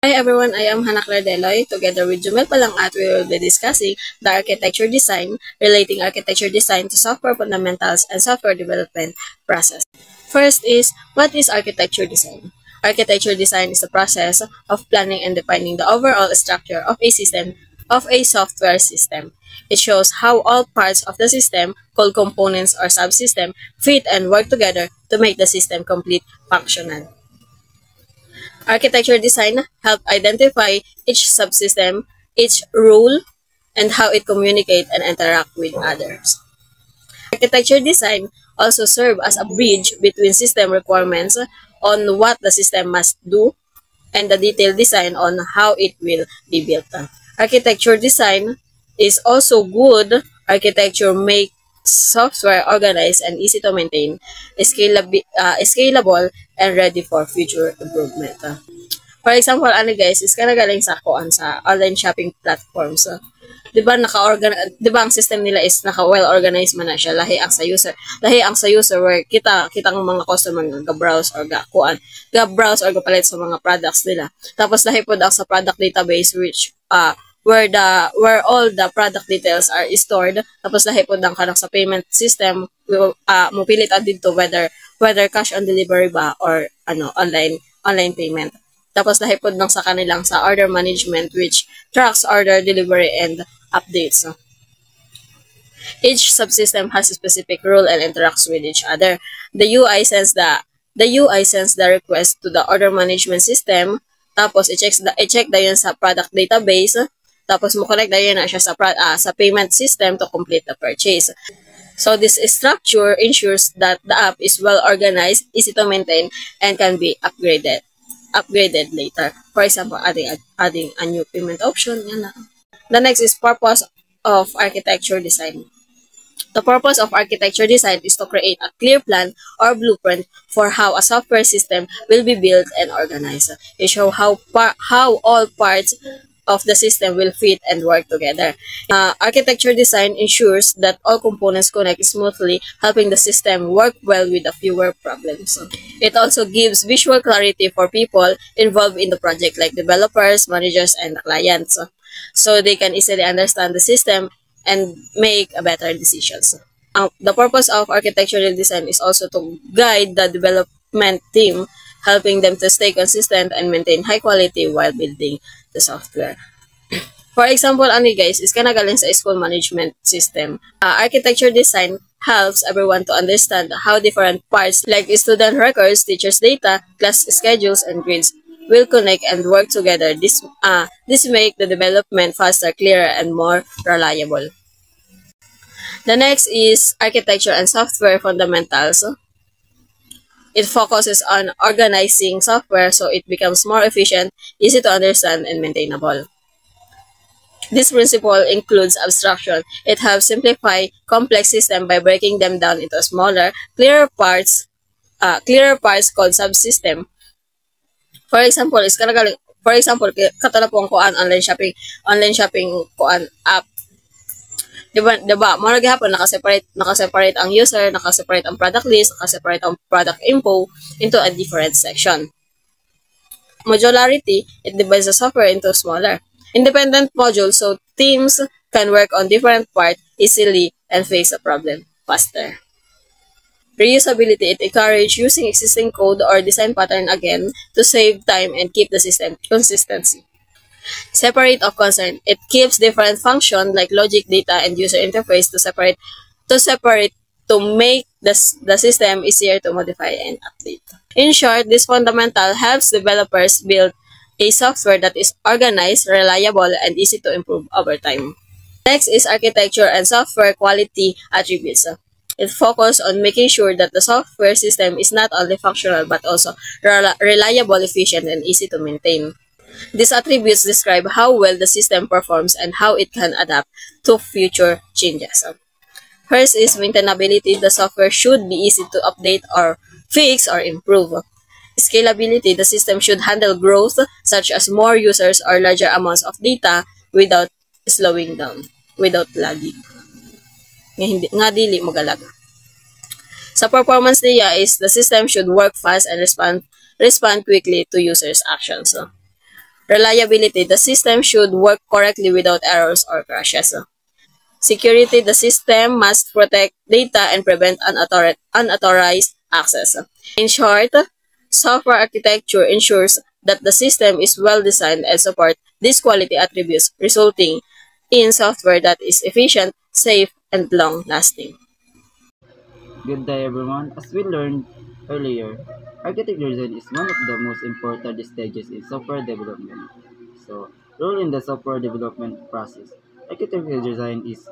Hi everyone, I am Hannah Claire Deloy. Together with Jumel Palangat, we will be discussing the architecture design, relating architecture design to software fundamentals and software development process. First is, what is architecture design? Architecture design is the process of planning and defining the overall structure of a software system. It shows how all parts of the system, called components or subsystem, fit and work together to make the system complete functional. Architecture design help identify each subsystem, each role, and how it communicate and interact with others. Architecture design also serve as a bridge between system requirements on what the system must do and the detailed design on how it will be built. Architecture design is also good. Architecture makes software organized and easy to maintain, scalable, and ready for future improvement. For example, ano guys, is kanagaling sa kuan sa online shopping platforms. 'Di ba naka-organize, 'di ba ang system nila is naka-well organized man na siya, lahi ang sa user. Lahi ang sa user where kitang mga customer nga ga-browse or ga-browse or gapalit sa mga products nila. Tapos lahi pod ang sa product database which where all the product details are stored. Tapos lahi pod ang kanang sa payment system, mopilit dito whether cash on delivery ba or online payment. Tapos lahipod lang sa kanilang sa order management which tracks order, delivery, and updates. Each subsystem has a specific role and interacts with each other. The UI sends the request to the order management system. Tapos i-check dayon sa product database. Tapos mo-connect dayon na siya sa payment system to complete the purchase. So this structure ensures that the app is well organized, easy to maintain, and can be upgraded later. For example, adding a new payment option. Yan na. The next is purpose of architecture design. The purpose of architecture design is to create a clear plan or blueprint for how a software system will be built and organized. It shows how all parts of the system will fit and work together. Architecture design ensures that all components connect smoothly, helping the system work well with fewer problems. It also gives visual clarity for people involved in the project like developers, managers, and clients, so they can easily understand the system and make better decisions. The purpose of architectural design is also to guide the development team, helping them to stay consistent and maintain high quality while building the software. For example, guys, is kanagaling sa school management system. Architecture design helps everyone to understand how different parts like student records, teachers' data, class schedules, and grades will connect and work together. This make the development faster, clearer, and more reliable. The next is architecture and software fundamentals. It focuses on organizing software so it becomes more efficient, easy to understand, and maintainable. This principle includes abstraction. It helps simplify complex systems by breaking them down into smaller, clearer parts called subsystem. For example, katala po ang kuan online shopping kuan app. Diba? Mo gihapon naka-separate ang user, naka-separate ang product list, naka-separate ang product info into a different section. Modularity, it divides the software into smaller, independent modules so teams can work on different parts easily and face a problem faster. Reusability, it encourages using existing code or design pattern again to save time and keep the system consistency. Separate of concern, it keeps different functions like logic, data, and user interface to separate to make the system easier to modify and update. In short, this fundamental helps developers build a software that is organized, reliable, and easy to improve over time. Next is architecture and software quality attributes. It focuses on making sure that the software system is not only functional but also reliable, efficient, and easy to maintain. These attributes describe how well the system performs and how it can adapt to future changes. First is maintainability. The software should be easy to update or fix or improve. Scalability. The system should handle growth such as more users or larger amounts of data without slowing down, without lagging. Nga dili mo galaga. Sa performance niya is the system should work fast and respond quickly to users' actions. Reliability, the system should work correctly without errors or crashes. Security, the system must protect data and prevent unauthorized access. In short, software architecture ensures that the system is well designed and support these quality attributes, resulting in software that is efficient, safe, and long-lasting. Good day everyone. As we learned earlier, architecture design is one of the most important stages in software development. So, role in the software development process. Architecture design is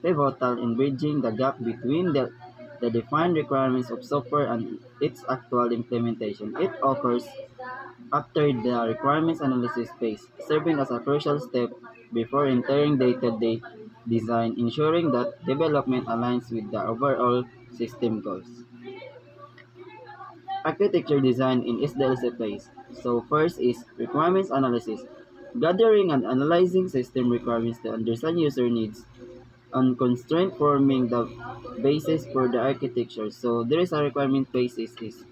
pivotal in bridging the gap between the defined requirements of software and its actual implementation. It occurs after the requirements analysis phase, serving as a crucial step before entering day-to-day design, ensuring that development aligns with the overall system goals. Architecture design in SDLC phase. So first is requirements analysis, gathering and analyzing system requirements to understand user needs and constraint forming the basis for the architecture. So there is a requirement basis is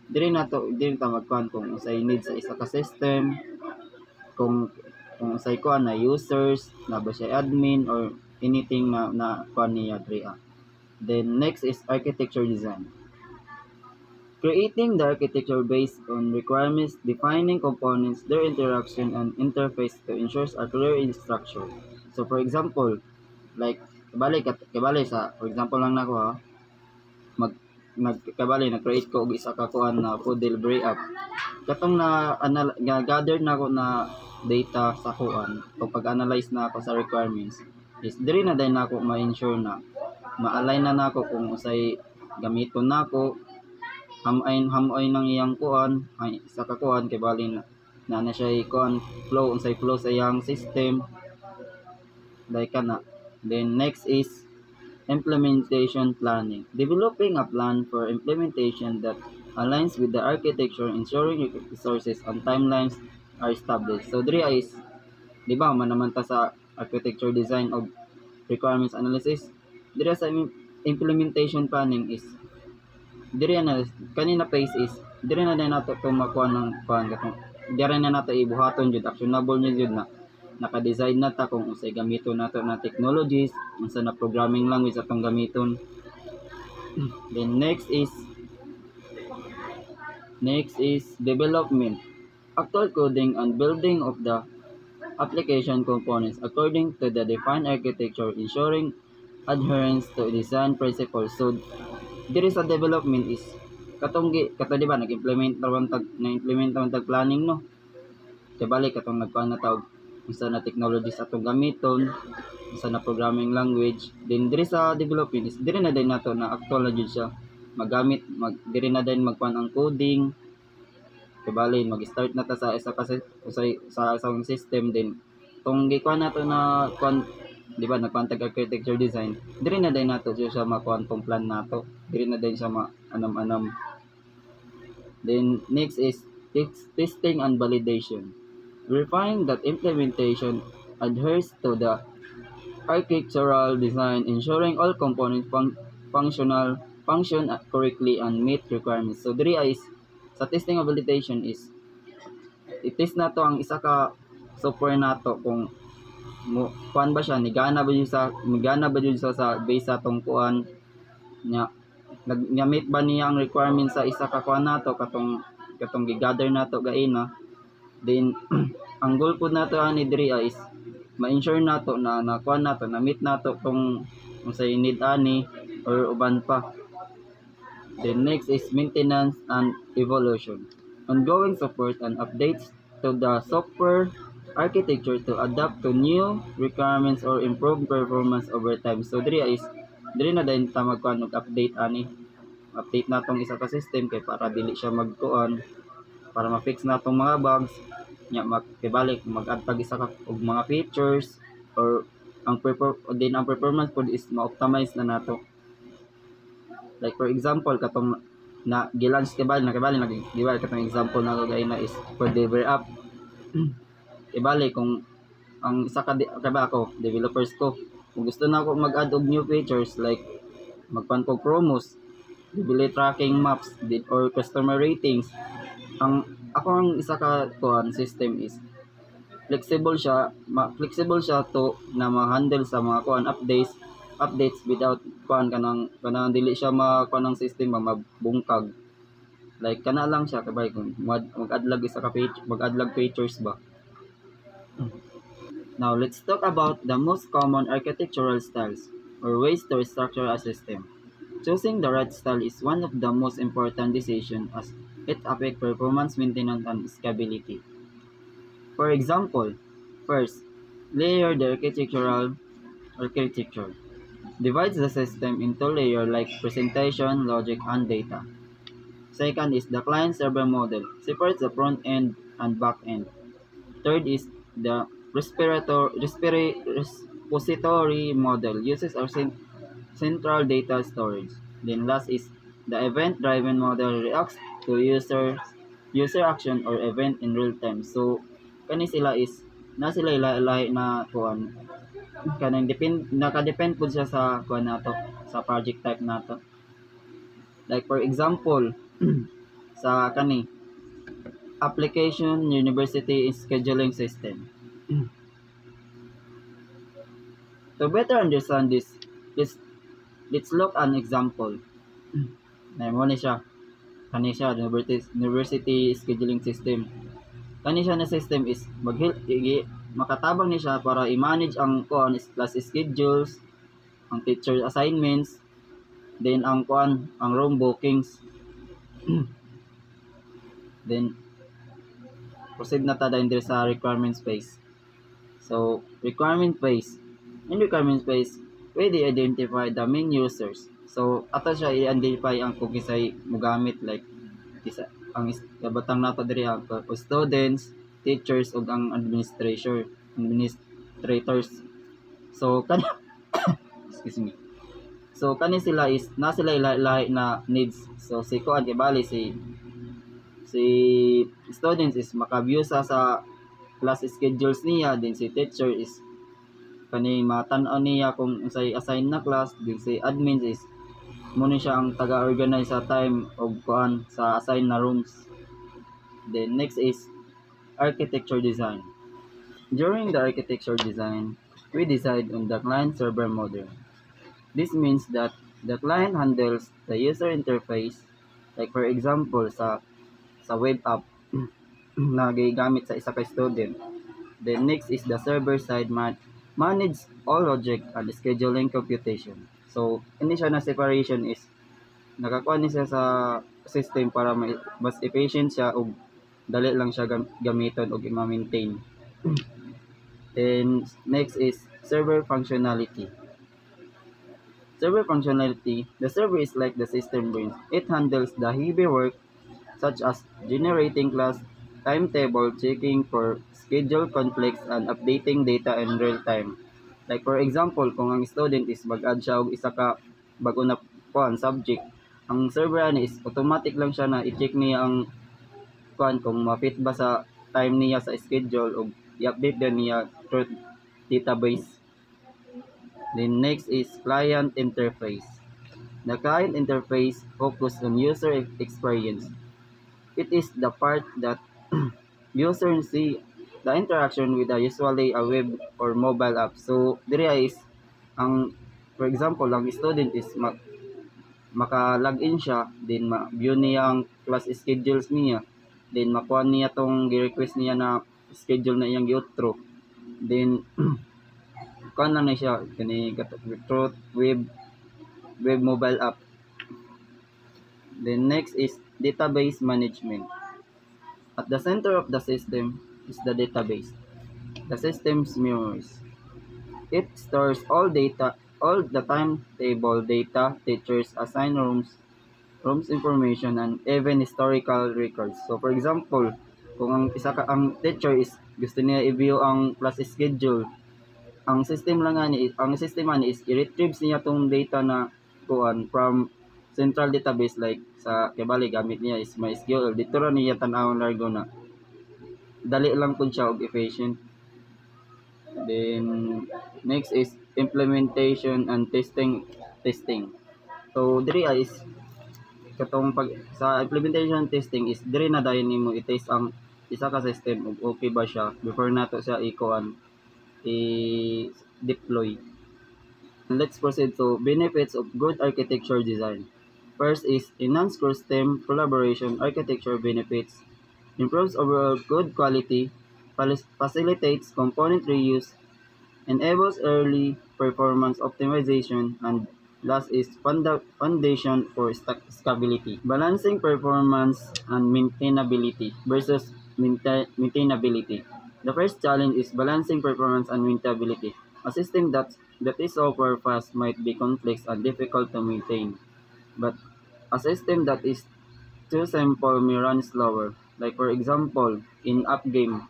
diri ta magkuhan kung unsay need sa isa ka system, kung unsay kuan na users, na ba siya admin or anything na kuan niya diri. Then next is architecture design. Creating the architecture based on requirements, defining components, their interaction and interface to ensure a clear structure. So for example, like kabali sa for example lang nako ha, nag-create ko og isa ka kuan na food delivery app. Katong gather na ako na data sa kuan o pag-analyze na ako sa requirements is diri na din nako ma-ensure na ma-align na nako kung usay gamiton nako hamoy nang iyang kuan ay sa kakuan kay bali na siya kuan flow unsay flow sa iyang system like kana. Then next is implementation planning. Developing a plan for implementation that aligns with the architecture, ensuring resources and timelines are established. So diri is, di ba, manaman ta sa architecture design of requirements analysis. Diri sa implementation planning is diri na kanina phase is diri na din nato tumakuha ng kuan katong diri na nato ibuhaton jud actionable jud na naka-design na ta kung unsay gamiton nato na technologies, unsa na programming language atong gamiton. Then next is development. Actual coding and building of the application components according to the defined architecture, ensuring adherence to design principles. So diri sa development is kato di ba nag-implement na tag planning no. Kay balik katong nagkuan na tawag unsa na technologies atong gamiton, unsa na programming language. Then diri sa development is diri na din nato na actual na jud siya magamit diri na din magkuan ang coding. Kay bali mag-start na ta sa isa kasi sa isang system din tong gikuan nato na kuan di ba nagpantag architecture design diri na din nato siya makuan tong plan nato diri na din siya anam-anam. Then next is testing and validation, verifying that implementation adheres to the architectural design, ensuring all components function correctly and meet requirements. So diri is sa testing and validation is i-test nato ang isa ka software nato kung kuan ba siya nigana ba jud sa base sa tong kuan nya nag-meet ba niya ang requirements sa isa ka kuan nato katong gi-gather nato gaina. Then ang goal pud nato ani diri is ma-ensure nato na kuan nato na meet nato tong unsay need ani or uban pa. Then next is maintenance and evolution, ongoing support and updates to the software architecture to adapt to new requirements or improve performance over time. So diri na din ta magkuan og update ani. Update natong isa ka system kay para dili siya magkuan para ma-fix natong mga bugs nya makibalik mag-add pag isa ka og mga features or ang performance pod is ma-optimize na nato. Like for example katong na gilans kibali katong example na gay na is for delivery app. Ibali kung ang isa ka kaba ako developers ko kung gusto na ako mag-add og new features like magpan ko promos, bibili tracking maps or customer ratings. Ang ako ang isa ka kuan system is flexible siya to na ma-handle sa mga kuan updates without kuan kanang dili siya kuan ng system mabungkag. Like kana lang siya kabay kung mag-adlag isa ka page, mag-adlag features ba. Now let's talk about the most common architectural styles or ways to structure a system. Choosing the right style is one of the most important decisions as it affects performance, maintenance, and scalability. For example, first, layered architecture divides the system into layers like presentation, logic, and data. Second is the client-server model, separates the front end and back end. Third is the repository model, uses our central data storage. Then last is the event-driven model, reacts to user action or event in real time. So kani sila is na sila ilahi na kuan kanang nakadepend pud siya sa kuan nato sa project type nato. Like for example, sa kani application university scheduling system. To better understand this, let's look an example. Na mo ni siya. Kani siya university scheduling system. Kani siya na system is makatabang ni siya para i-manage ang class schedules, ang teacher assignments, then ang room bookings. Then proceed na ta din sa requirement space. So, in requirement space, pwede identify the main users. So, ato siya i-identify ang kung kisay mogamit like ang batang nato diri ang students, teachers ug ang administrators. So, excuse me. So, kani sila is na sila ilahi na needs. So, si kuan kay bali si students is makaview sa class schedules niya, din si teacher is kani matan-aw niya kung unsay assign na class, din si admin is muna siya ang taga-organize sa time og kuan sa assign na rooms. Then next is architecture design. During the architecture design, we decide on the client-server model. This means that the client handles the user interface, like for example sa web app na gigamit sa isa ka student. Then next is the server side manage all logic and scheduling computation. So ini siya na separation is nakakuha ni siya sa system para mas efficient siya ug dali lang siya gamiton ug i-maintain. Then next is server functionality. Server functionality, the server is like the system brain. It handles the heavy work such as generating class, timetable, checking for schedule conflicts, and updating data in real time. Like for example, kung ang student is mag-add siya og isa ka bago na subject, ang server ni is automatic lang siya na i-check niya ang kung ma-fit ba sa time niya sa schedule o i-update din niya through database. Then next is client interface. The client interface focus on user experience. It is the part that users see the interaction with usually a web or mobile app. So, diri is for example, ang student is maka-login siya, then ma-view niya ang class schedules niya, then makuha niya tong gi-request niya na schedule na iyang gi-outro. Then, kuha lang na siya, through web mobile app. Then next is database management. At the center of the system is the database, the system's memories. It stores all data, all the timetable data, teachers, assigned rooms information, and even historical records. So for example, kung ang teacher is gusto niya i-view ang class schedule, ang system is i-retrieve niya tong data na from central database like sa kebali gamit niya is MySQL. Dito ra niya tan-awon largo na dali lang pud siya og efficient. Then next is implementation and testing. So diri is katong sa implementation testing is diri na dayon nimo i-test ang isa ka system ug okay ba siya before nato siya i-deploy. Let's proceed to benefits of good architecture design. First is enhanced cross-team collaboration. Architecture benefits improves overall code quality, facilitates component reuse, enables early performance optimization, and last is foundation for scalability. Balancing performance and maintainability versus maintainability. The first challenge is balancing performance and maintainability. A system that is software fast might be complex and difficult to maintain, but a system that is too simple may run slower. Like for example, in app game,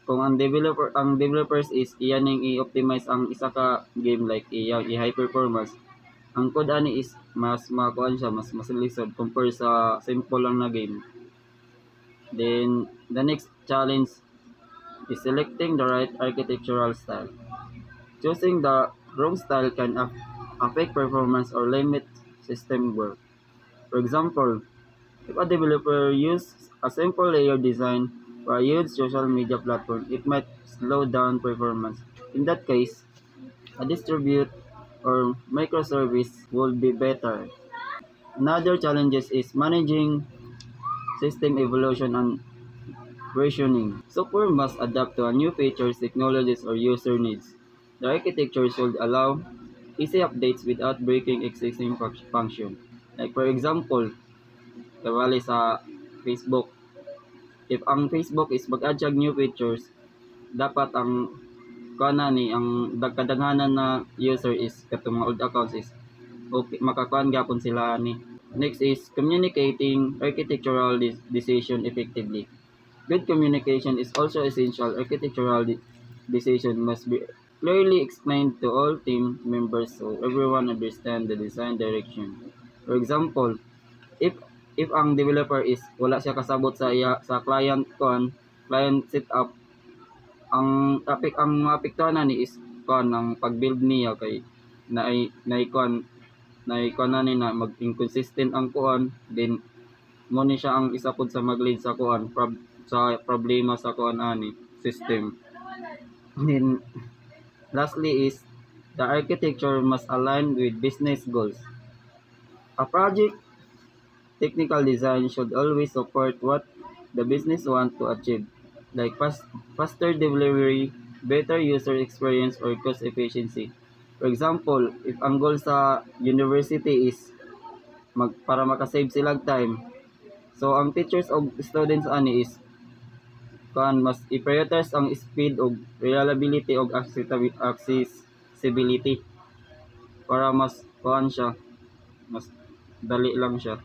kung ang developers is iyaning i-optimize ang isa ka game like i-high performance, ang code ani is mas makuan siya, mas lisod compare sa simple lang na game. Then the next challenge is selecting the right architectural style. Choosing the wrong style can affect performance or limit system work. For example, if a developer uses a simple layer design for a huge social media platform, it might slow down performance. In that case, a distribute or microservice would be better. Another challenge is managing system evolution and versioning. Software must adapt to a new features, technologies, or user needs. The architecture should allow easy updates without breaking existing function. Like for example, kawali sa Facebook. If ang Facebook is mag-add siya new features, dapat ang kuana ni ang kadaghanan na user is katong mga old accounts is okay, makakuan gapon sila ni. Next is communicating architectural decision effectively. Good communication is also essential. Architectural decision must be clearly explained to all team members so everyone understand the design direction. For example, if ang developer is wala siya kasabot sa client setup, ang maapektuhan na ni is ang pag-build niya kay naikuan na ni na mag-inconsistent ang kuan, then mo ni siya ang isa pod sa mag-lead sa kuan sa problema sa kuan ani system. Then lastly is the architecture must align with business goals. A project technical design should always support what the business want to achieve, like faster delivery, better user experience, or cost efficiency. For example, if ang goal sa university is para makasave silang time, so ang teachers o students ani is mas i-prioritize ang speed o reliability o accessibility para mas siya, mas dali lang siya.